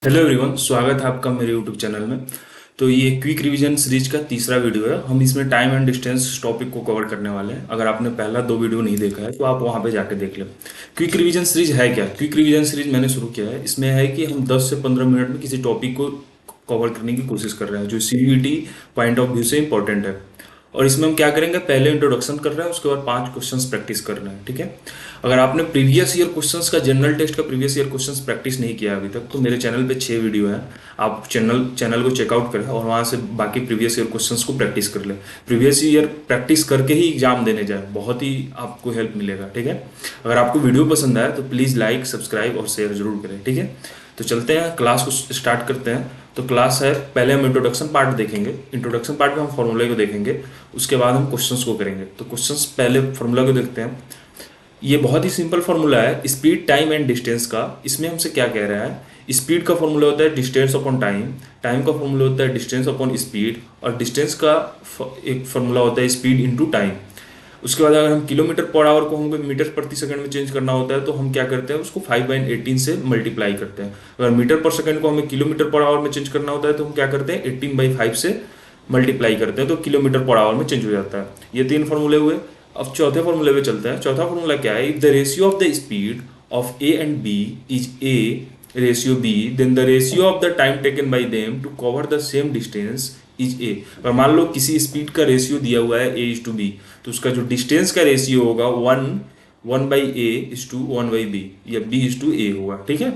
Hello everyone, स्वागत है आपका मेरे यूट्यूब चैनल में। तो ये क्विक रिवीजन सीरीज का तीसरा वीडियो है। हम इसमें टाइम एंड डिस्टेंस टॉपिक को कवर करने वाले हैं। अगर आपने पहला दो वीडियो नहीं देखा है तो आप वहाँ पे जाके देख लें। क्विक रिवीजन सीरीज है क्या? क्विक रिवीजन सीरीज मैंने शुरू किया है। इसमें है कि हम 10 से 15 मिनट में किसी टॉपिक को कवर करने की कोशिश कर रहे हैं जो सीयूईटी पॉइंट ऑफ व्यू से इंपॉर्टेंट है। और इसमें हम क्या करेंगे, पहले इंट्रोडक्शन कर रहे हैं, उसके बाद 5 क्वेश्चंस प्रैक्टिस कर रहे हैं। ठीक है। अगर आपने प्रीवियस ईयर क्वेश्चंस का, जनरल टेस्ट का प्रीवियस ईयर क्वेश्चंस प्रैक्टिस नहीं किया अभी तक, तो मेरे चैनल पे 6 वीडियो हैं। आप चैनल को चेकआउट करें और वहाँ से बाकी प्रीवियस ईयर क्वेश्चंस को प्रैक्टिस कर लें। प्रीवियस ईयर प्रैक्टिस करके ही एग्जाम देने जाए, बहुत ही आपको हेल्प मिलेगा। ठीक है। अगर आपको वीडियो पसंद आए तो प्लीज़ लाइक, सब्सक्राइब और शेयर जरूर करें। ठीक है। तो चलते हैं, क्लास को स्टार्ट करते हैं। तो क्लास है, पहले हम इंट्रोडक्शन पार्ट देखेंगे। इंट्रोडक्शन पार्ट में हम फॉर्मूले को देखेंगे, उसके बाद हम क्वेश्चंस को करेंगे। तो क्वेश्चंस पहले फॉर्मूला को देखते हैं। ये बहुत ही सिंपल फॉर्मूला है, स्पीड, टाइम एंड डिस्टेंस का। इसमें हमसे क्या कह रहा है, स्पीड का फॉर्मूला होता है डिस्टेंस अपॉन टाइम, टाइम का फॉर्मूला होता है डिस्टेंस अपॉन स्पीड, और डिस्टेंस का एक फॉर्मूला होता है स्पीड इंटू टाइम। उसके बाद अगर हम किलोमीटर पर आवर को हमको मीटर प्रति सेकंड में चेंज करना होता है तो हम क्या करते हैं, उसको 5/18 से मल्टीप्लाई करते हैं। अगर मीटर पर सेकंड को हमें किलोमीटर पर आवर में चेंज करना होता है तो हम क्या करते हैं, 18/5 से मल्टीप्लाई करते हैं, तो किलोमीटर पर आवर में चेंज हो जाता है। ये 3 फॉर्मूले हुए। अब चौथे फॉर्मूले पे चलते हैं। चौथा फॉर्मूला क्या है, if the ratio of the speed of A and B is A ratio B, then the ratio of the time taken by them to cover the same distance is A. अगर मान लो किसी speed का ratio दिया हुआ है A/B, तो उसका जो डिस्टेंस का रेशियो होगा 1/A/1/B या B/A होगा। ठीक है।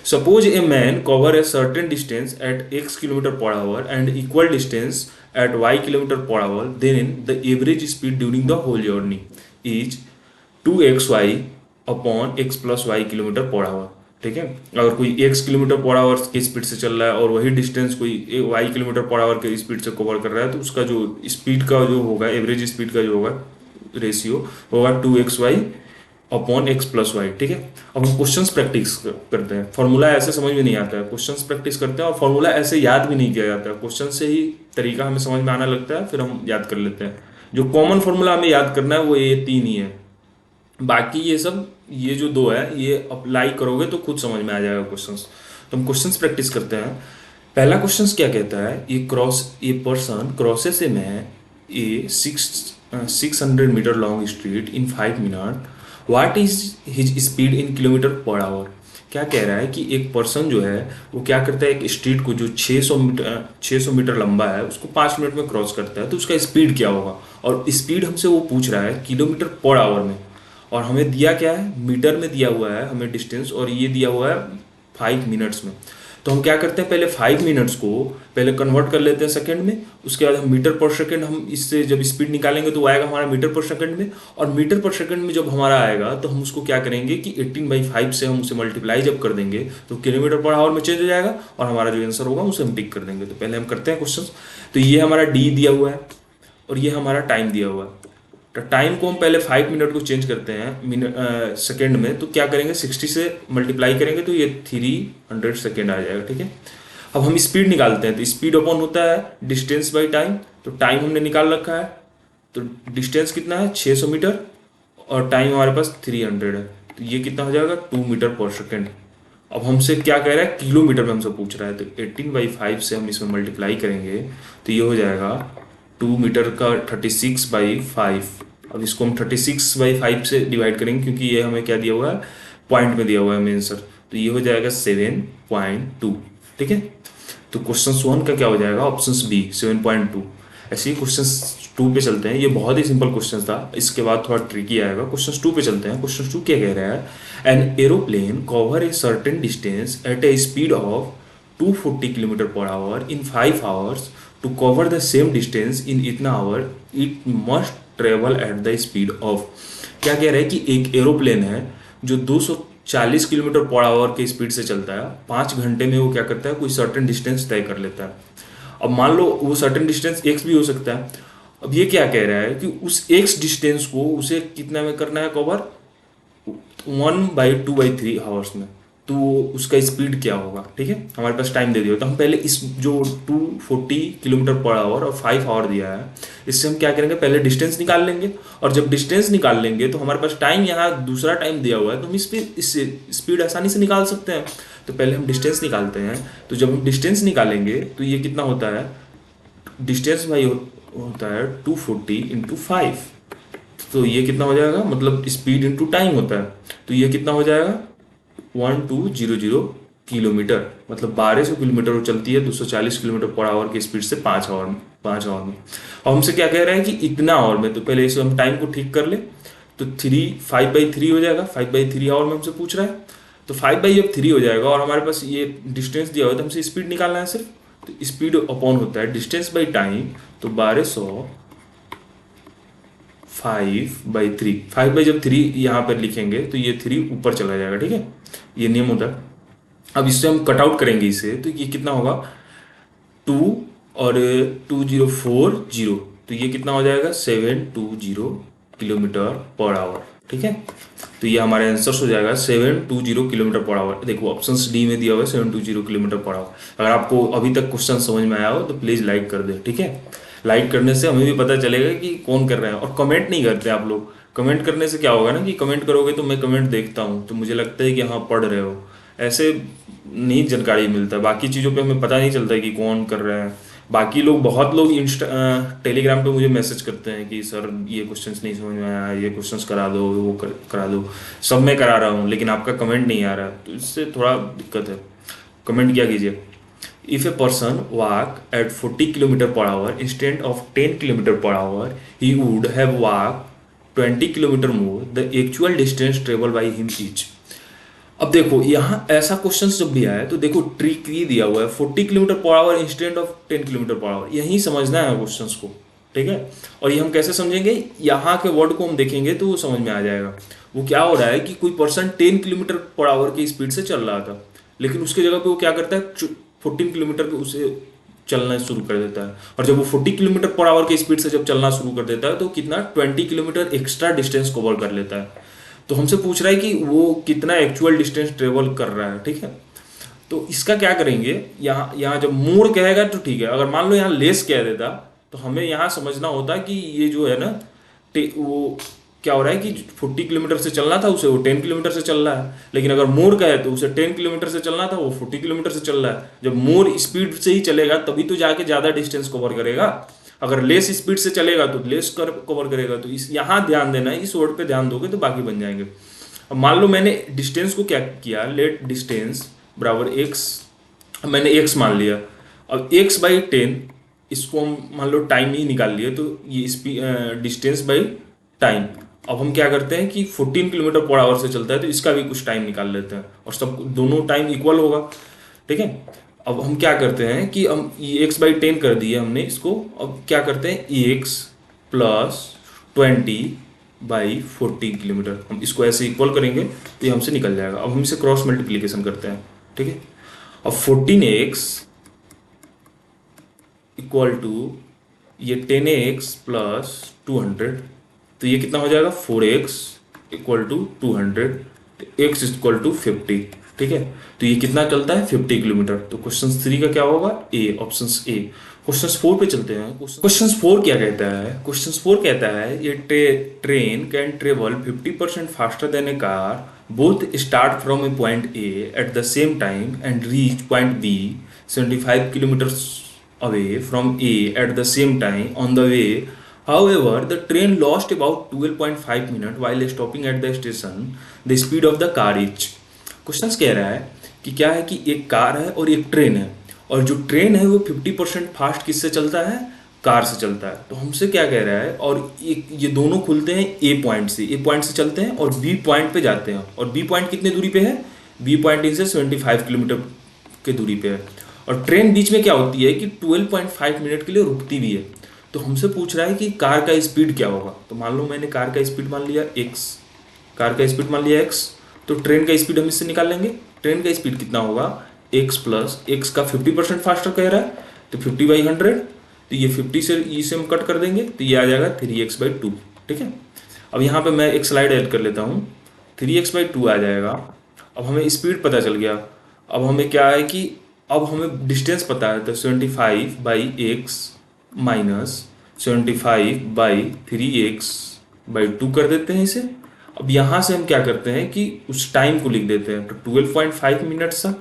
Suppose a man cover a certain distance at x kilometre per hour and equal distance at y kilometre per hour, then the average speed during the whole journey is 2xy upon x plus y kilometre per hour. ठीक है। अगर कोई x kilometre per hour की speed से चल रहा है और वही डिस्टेंस कोई y किलोमीटर पर आवर के स्पीड से कवर कर रहा है, तो उसका जो स्पीड का जो होगा, एवरेज स्पीड का जो होगा रेशियो होगा 2xy upon x plus Y. ठीक है। अब हम क्वेश्चंस प्रैक्टिस करते हैं। फॉर्मूला ऐसे समझ में नहीं आता है, क्वेश्चंस प्रैक्टिस करते हैं। और फॉर्मूला ऐसे याद भी नहीं किया जाता है, क्वेश्चन से ही तरीका हमें समझ में आना लगता है, फिर हम याद कर लेते हैं। जो कॉमन फॉर्मूला हमें याद करना है वो ये 3 ही है। बाकी ये सब, ये जो 2 है, ये अप्लाई करोगे तो खुद समझ में आ जाएगा क्वेश्चंस। तो हम क्वेश्चंस प्रैक्टिस करते हैं। पहला क्वेश्चंस क्या कहता है, ये person crosses a man a 600 metre long street in 5 minute, what is his speed in kilometre per hour. क्या कह रहा है कि एक पर्सन जो है वो क्या करता है, एक स्ट्रीट को जो 600 मीटर लंबा है उसको 5 मिनट में क्रॉस करता है, तो उसका स्पीड क्या होगा। और स्पीड हमसे वो पूछ रहा है किलोमीटर पर आवर में, और हमें दिया क्या है, मीटर में दिया हुआ है हमें डिस्टेंस, और ये दिया हुआ है 5 मिनट्स में। तो हम क्या करते हैं, पहले 5 मिनट्स को पहले कन्वर्ट कर लेते हैं सेकंड में। उसके बाद हम मीटर पर सेकंड, हम इससे जब स्पीड निकालेंगे तो वो आएगा हमारा मीटर पर सेकंड में। और मीटर पर सेकंड में जब हमारा आएगा तो हम उसको क्या करेंगे कि 18/5 से हम उसे मल्टीप्लाई जब कर देंगे तो किलोमीटर पर आवर में चेंज हो जाएगा, और हमारा जो आंसर होगा उसे हम टिक कर देंगे। तो पहले हम करते हैं क्वेश्चन। तो ये हमारा डी दिया हुआ है और ये हमारा टाइम दिया हुआ है। तो टाइम को हम पहले 5 मिनट को चेंज करते हैं सेकेंड में, तो क्या करेंगे, 60 से मल्टीप्लाई करेंगे तो ये 300 सेकेंड आ जाएगा। ठीक है। अब हम स्पीड निकालते हैं, तो स्पीड अपॉन होता है डिस्टेंस बाई टाइम। तो टाइम हमने निकाल रखा है, तो डिस्टेंस कितना है 600 मीटर, और टाइम हमारे पास 300 है, तो ये कितना हो जाएगा 2 मीटर पर सेकेंड। अब हमसे क्या कह रहा है, किलोमीटर में हमसे पूछ रहा है, तो 18/5 से हम इसमें मल्टीप्लाई करेंगे तो ये हो जाएगा 2 मीटर का 36/5। अब इसको हम 36/5 से डिवाइड करेंगे, क्योंकि ये हमें क्या दिया हुआ है, पॉइंट में दिया हुआ है आंसर। तो ये हो जाएगा 7.2। ठीक है। तो क्वेश्चन 1 का क्या हो जाएगा, ऑप्शन बी 7.2। ऐसे ही क्वेश्चन 2 पे चलते हैं। ये बहुत ही सिंपल क्वेश्चन था, इसके बाद थोड़ा ट्रिकी आएगा। क्वेश्चन 2 पे चलते हैं। क्वेश्चन 2 क्या कह रहा है, an aeroplane cover a certain distance at a speed of 240 kilometre per hour in 5 hours, to cover the same distance in इतना hour it must travel at the speed of. क्या कह रहा है कि एक एरोप्लेन है जो 240 किलोमीटर पर आवर के स्पीड से चलता है, 5 घंटे में वो क्या करता है, कोई सर्टेन डिस्टेंस तय कर लेता है। अब मान लो वो सर्टेन डिस्टेंस x भी हो सकता है। अब ये क्या कह रहा है कि उस x डिस्टेंस को उसे कितना में करना है कवर, 1/2/3 आवर्स में, तो उसका स्पीड क्या होगा। ठीक है। हमारे पास टाइम दे दिया, तो हम पहले इस जो 240 किलोमीटर पर आवर और 5 आवर दिया है, इससे हम क्या करेंगे, पहले डिस्टेंस निकाल लेंगे। और जब डिस्टेंस निकाल लेंगे तो हमारे पास टाइम, यहाँ दूसरा टाइम दिया हुआ है, तो हम इससे स्पीड आसानी से निकाल सकते हैं। तो पहले हम डिस्टेंस निकालते हैं। तो जब हम डिस्टेंस निकालेंगे तो ये कितना होता है, डिस्टेंस भाई होता है 240 इंटू 5। तो ये कितना हो जाएगा, मतलब स्पीड इंटू टाइम होता है। तो ये कितना हो जाएगा 1200 किलोमीटर, मतलब 1200 किलोमीटर वो चलती है 240 किलोमीटर पर आवर की स्पीड से 5 आवर में। और हमसे क्या कह रहा है कि इतना आवर में, तो पहले इसे हम टाइम को ठीक कर ले। तो 5/3 हो जाएगा, 5/3 आवर में हमसे पूछ रहा है। तो 5/3 हो जाएगा और हमारे पास ये डिस्टेंस दिया हुआ है, तो हमसे स्पीड निकालना है सिर्फ। तो स्पीड अपॉन होता है डिस्टेंस बाई टाइम। तो 1200 5/3, 5 बाई जब 3 यहाँ पर लिखेंगे तो ये 3 ऊपर चला जाएगा, ठीक है, ये नियम होता है। अब इससे हम कट आउट करेंगे इसे, तो ये कितना होगा 2 और 2040, तो ये कितना हो जाएगा 720 किलोमीटर पर आवर, ठीक है। तो ये हमारे आंसर हो जाएगा 720 किलोमीटर पर आवर। देखो ऑप्शन डी में दिया हुआ है 720 किलोमीटर पर आवर। अगर आपको अभी तक क्वेश्चन समझ में आया हो तो प्लीज़ लाइक कर दे, ठीक है। लाइक करने से हमें भी पता चलेगा कि कौन कर रहे हैं। और कमेंट नहीं करते आप लोग। कमेंट करने से क्या होगा ना कि कमेंट करोगे तो मैं कमेंट देखता हूँ, तो मुझे लगता है कि हाँ पढ़ रहे हो। ऐसे नहीं जानकारी मिलता है, बाकी चीज़ों पे हमें पता नहीं चलता है कि कौन कर रहे हैं। बाकी लोग, बहुत लोग टेलीग्राम पे मुझे मैसेज करते हैं कि सर ये क्वेश्चंस नहीं समझ में आया, ये क्वेश्चंस करा दो, वो करा दो। सब मैं करा रहा हूँ लेकिन आपका कमेंट नहीं आ रहा, तो इससे थोड़ा दिक्कत है। कमेंट क्या कीजिए। If a person walk at 40 km per hour instead of 10 km per hour, he would have walked 20 km more. The actual distance traveled by him each. अब देखो यहाँ ऐसा क्वेश्चन जब भी आया तो देखो ट्रिक ये दिया हुआ है 40 kilometre per our instant of 10 kilometre per our, यही समझना है क्वेश्चंस को, ठीक है। और ये हम कैसे समझेंगे, यहाँ के वर्ड को हम देखेंगे तो वो समझ में आ जाएगा। वो क्या हो रहा है कि कोई पर्सन 10 किलोमीटर पर आवर की स्पीड से चल रहा था, लेकिन उसके जगह पे वो क्या करता है 14 किलोमीटर पे उसे चलना शुरू कर देता है। और जब वो 40 किलोमीटर पर आवर की स्पीड से जब चलना शुरू कर देता है तो कितना 20 किलोमीटर एक्स्ट्रा डिस्टेंस कवर कर लेता है। तो हमसे पूछ रहा है कि वो कितना एक्चुअल डिस्टेंस ट्रेवल कर रहा है, ठीक है। तो इसका क्या करेंगे, यहाँ यहाँ जब मोर कहेगा तो ठीक है। अगर मान लो यहाँ लेस कह देता तो हमें यहाँ समझना होता कि ये जो है ना वो क्या हो रहा है कि 40 किलोमीटर से चलना था उसे, वो 10 किलोमीटर से चल रहा है। लेकिन अगर मोर कहे तो उसे 10 किलोमीटर से चलना था, वो 40 किलोमीटर से चल रहा है। जब मोर स्पीड से ही चलेगा तभी तो जाके ज़्यादा डिस्टेंस कवर करेगा। अगर लेस स्पीड से चलेगा तो लेस कवर करेगा। तो इस यहाँ ध्यान देना है, इस वर्ड पे ध्यान दोगे तो बाकी बन जाएंगे। अब मान लो मैंने डिस्टेंस को क्या किया, लेट डिस्टेंस बराबर एक्स, मैंने एक्स मान लिया। अब x/10 इसको हम मान लो टाइम ही निकाल लिए, तो ये डिस्टेंस बाई टाइम। अब हम क्या करते हैं कि 14 किलोमीटर पर आवर से चलता है तो इसका भी कुछ टाइम निकाल लेते हैं और सब दोनों टाइम इक्वल होगा, ठीक है। अब हम क्या करते हैं कि हम ये x/10 कर दिए हमने इसको। अब क्या करते हैं x + 20/14 किलोमीटर, हम इसको ऐसे इक्वल करेंगे तो ये हमसे निकल जाएगा। अब हम इसे क्रॉस मल्टीप्लीकेशन करते हैं, ठीक है। अब 14x इक्वल टू ये 10x + 200, तो ये कितना हो जाएगा 4x equal to 200, x equal to 50, ठीक है। तो ये कितना चलता है 50 किलोमीटर। तो क्वेश्चन 3 का क्या होगा, ए, ऑप्शन ए। क्वेश्चन 4 पे चलते हैं। क्वेश्चन 4 क्या कहता है, क्वेश्चन 4 कहता है ये train can travel 50% faster than a car, both start from a point A at the same time and reach point B 75 kilometre away from A at the same time on the way. However, the train lost about 12.5 minutes while stopping at the station. The speed of the car each. Question कह रहा है कि क्या है कि एक car है और एक ट्रेन है, और जो ट्रेन है वो 50% फास्ट किससे चलता है, कार से चलता है। तो हमसे क्या कह रहा है, और ये दोनों खुलते हैं ए पॉइंट से चलते हैं और बी पॉइंट पे जाते हैं। और बी पॉइंट कितने दूरी पे है, बी पॉइंट इनसे 75 किलोमीटर के दूरी पे है। और ट्रेन बीच में क्या होती है कि 12.5 मिनट के लिए रुकती भी है। तो हमसे पूछ रहा है कि कार का स्पीड क्या होगा। तो मान लो मैंने कार का स्पीड मान लिया x, तो ट्रेन का स्पीड हम इससे निकाल लेंगे। ट्रेन का स्पीड कितना होगा, x + x का 50% फास्टर कह रहा है तो 50/100, तो ये 50 से इसे हम कट कर देंगे तो ये आ जाएगा 3x/2, ठीक है। अब यहाँ पे मैं एक स्लाइड ऐड कर लेता हूँ, 3x/2 आ जाएगा। अब हमें स्पीड पता चल गया। अब हमें क्या है कि अब हमें डिस्टेंस पता है, तो 75/x - 75/3x/2 कर देते हैं इसे। अब यहाँ से हम क्या करते हैं कि उस टाइम को लिख देते हैं, तो 12.5 मिनट सा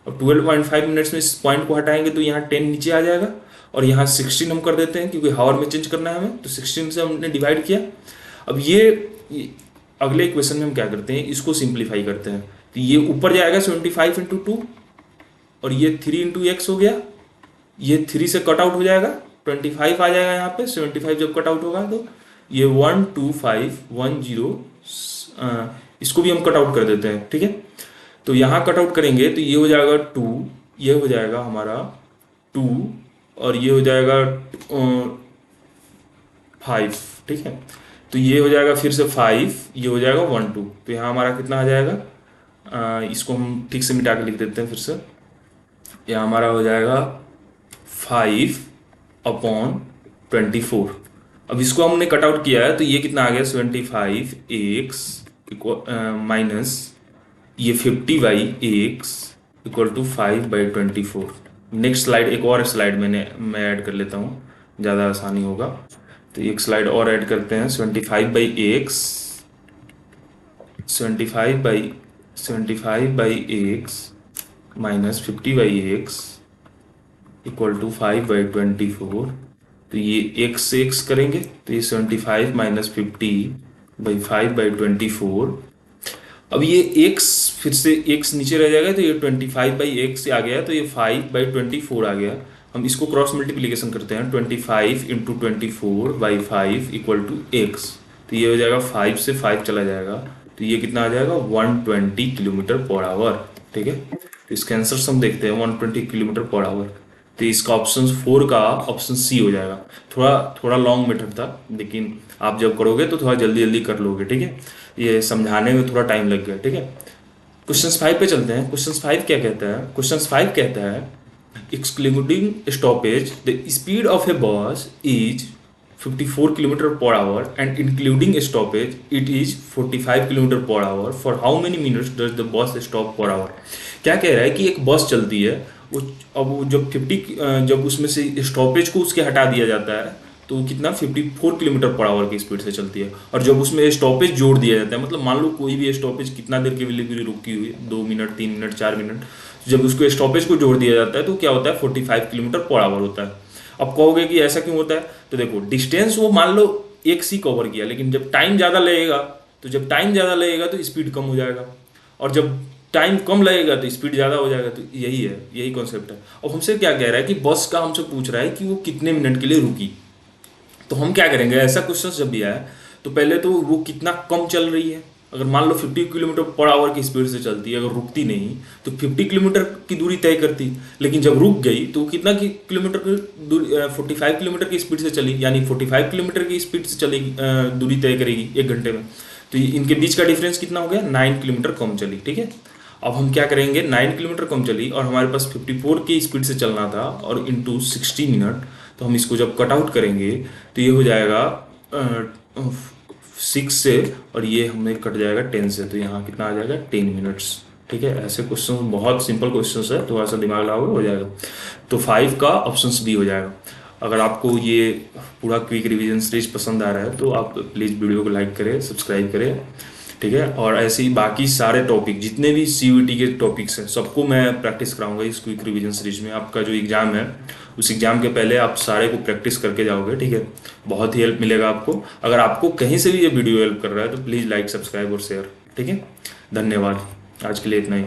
अब 12.5 मिनट्स में इस पॉइंट को हटाएंगे तो यहाँ 10 नीचे आ जाएगा, और यहाँ 16 हम कर देते हैं क्योंकि हावर में चेंज करना है हमें, तो 16 से हमने डिवाइड किया। अब ये अगले इक्वेशन में हम क्या करते हैं, इसको सिंप्लीफाई करते हैं। तो ये ऊपर जाएगा 75 इंटू 2, और ये 3 इंटू एक्स हो गया, ये 3 से कट आउट हो जाएगा, 25 आ जाएगा यहाँ पे। 75 जब कट आउट होगा तो ये 12510, इसको भी हम कट आउट कर देते हैं, ठीक है। तो यहाँ कट आउट करेंगे तो ये हो जाएगा 2, ये हो जाएगा हमारा 2, और ये हो जाएगा 5, ठीक है। तो ये हो जाएगा फिर से 5, ये हो जाएगा 1 2, तो यहाँ हमारा कितना आ जाएगा, इसको हम ठीक से मिटा के लिख देते हैं फिर से। यहाँ हमारा हो जाएगा 5/24। अब इसको हमने कट आउट किया है तो ये कितना आ गया, 75x माइनस ये 50/x equal to 5/24। Next slide, एक और स्लाइड मैं ऐड कर लेता हूँ, ज़्यादा आसानी होगा। तो एक स्लाइड और ऐड करते हैं। 75/x minus 50/x equal to 5/24। तो ये x से x करेंगे तो ये 75 माइनस 50/5/24। अब ये x फिर से x नीचे रह जाएगा तो ये 25/x आ गया, तो ये 5/24 आ गया। हम इसको क्रॉस मल्टीप्लिकेशन करते हैं, 25 इंटू 24/5 इक्वल टू x। तो ये हो जाएगा 5 से 5 चला जाएगा, तो ये कितना आ जाएगा 120 किलोमीटर पर आवर, ठीक है। तो इसका आंसर हम देखते हैं 120 किलोमीटर पर आवर। तो इसका ऑप्शन 4 का ऑप्शन सी हो जाएगा। थोड़ा लॉन्ग मेथड था, लेकिन आप जब करोगे तो थोड़ा जल्दी जल्दी कर लोगे, ठीक है। ये समझाने में थोड़ा टाइम लग गया, ठीक है। क्वेश्चन 5 पे चलते हैं। क्वेश्चन 5 क्या कहता है, क्वेश्चन 5 कहता है excluding stoppage the speed of a bus is 54 kilometre per hour and including stoppage it is 45 kilometre per hour. For how many minutes does the bus stop per hour. क्या कह रहा है कि एक बस चलती है, अब वो जब उसमें से स्टॉपेज को उसके हटा दिया जाता है तो वो कितना 54 किलोमीटर पर आवर की स्पीड से चलती है। और जब उसमें स्टॉपेज जोड़ दिया जाता है, मतलब मान लो कोई भी स्टॉपेज कितना देर के लिए रुकी हुई है, 2 मिनट 3 मिनट 4 मिनट, जब उसको स्टॉपेज को जोड़ दिया जाता है तो क्या होता है 45 किलोमीटर पर आवर होता है। अब कहोगे कि ऐसा क्यों होता है, तो देखो डिस्टेंस वो मान लो एक सी कवर किया, लेकिन जब टाइम ज़्यादा लगेगा तो स्पीड कम हो जाएगा, और जब टाइम कम लगेगा तो स्पीड ज़्यादा हो जाएगा। तो यही कॉन्सेप्ट है। अब हमसे क्या कह रहा है कि बस का हमसे पूछ रहा है कि वो कितने मिनट के लिए रुकी। तो हम क्या करेंगे, ऐसा क्वेश्चन जब भी आए तो पहले तो वो कितना कम चल रही है। अगर मान लो 50 किलोमीटर पर आवर की स्पीड से चलती है, अगर रुकती नहीं तो 50 किलोमीटर की दूरी तय करती, लेकिन जब रुक गई तो कितना किलोमीटर की दूरी, 45 किलोमीटर की स्पीड से चली, यानी 45 किलोमीटर की स्पीड से चलेगी, दूरी तय करेगी 1 घंटे में। तो इनके बीच का डिफरेंस कितना हो गया, 9 किलोमीटर कम चली, ठीक है। अब हम क्या करेंगे, 9 किलोमीटर कम चली और हमारे पास 54 की स्पीड से चलना था और इंटू 60 मिनट, तो हम इसको जब कट आउट करेंगे तो ये हो जाएगा 6 से, और ये हमें कट जाएगा 10 से, तो यहाँ कितना आ जाएगा 10 मिनट्स, ठीक है। ऐसे क्वेश्चन बहुत सिंपल क्वेश्चन है, थोड़ा सा दिमाग लगाओगे हो जाएगा। तो 5 का ऑप्शन बी हो जाएगा। अगर आपको ये पूरा क्विक रिवीजन सीरीज पसंद आ रहा है तो आप प्लीज़ वीडियो को लाइक करें, सब्सक्राइब करें, ठीक है। और ऐसे ही बाकी सारे टॉपिक जितने भी CUET के टॉपिक्स हैं सबको मैं प्रैक्टिस कराऊंगा इस क्विक रिवीजन सीरीज में। आपका जो एग्ज़ाम है उस एग्ज़ाम के पहले आप सारे को प्रैक्टिस करके जाओगे, ठीक है। बहुत ही हेल्प मिलेगा आपको। अगर आपको कहीं से भी ये वीडियो हेल्प कर रहा है तो प्लीज़ लाइक, सब्सक्राइब और शेयर, ठीक है। धन्यवाद, आज के लिए इतना ही।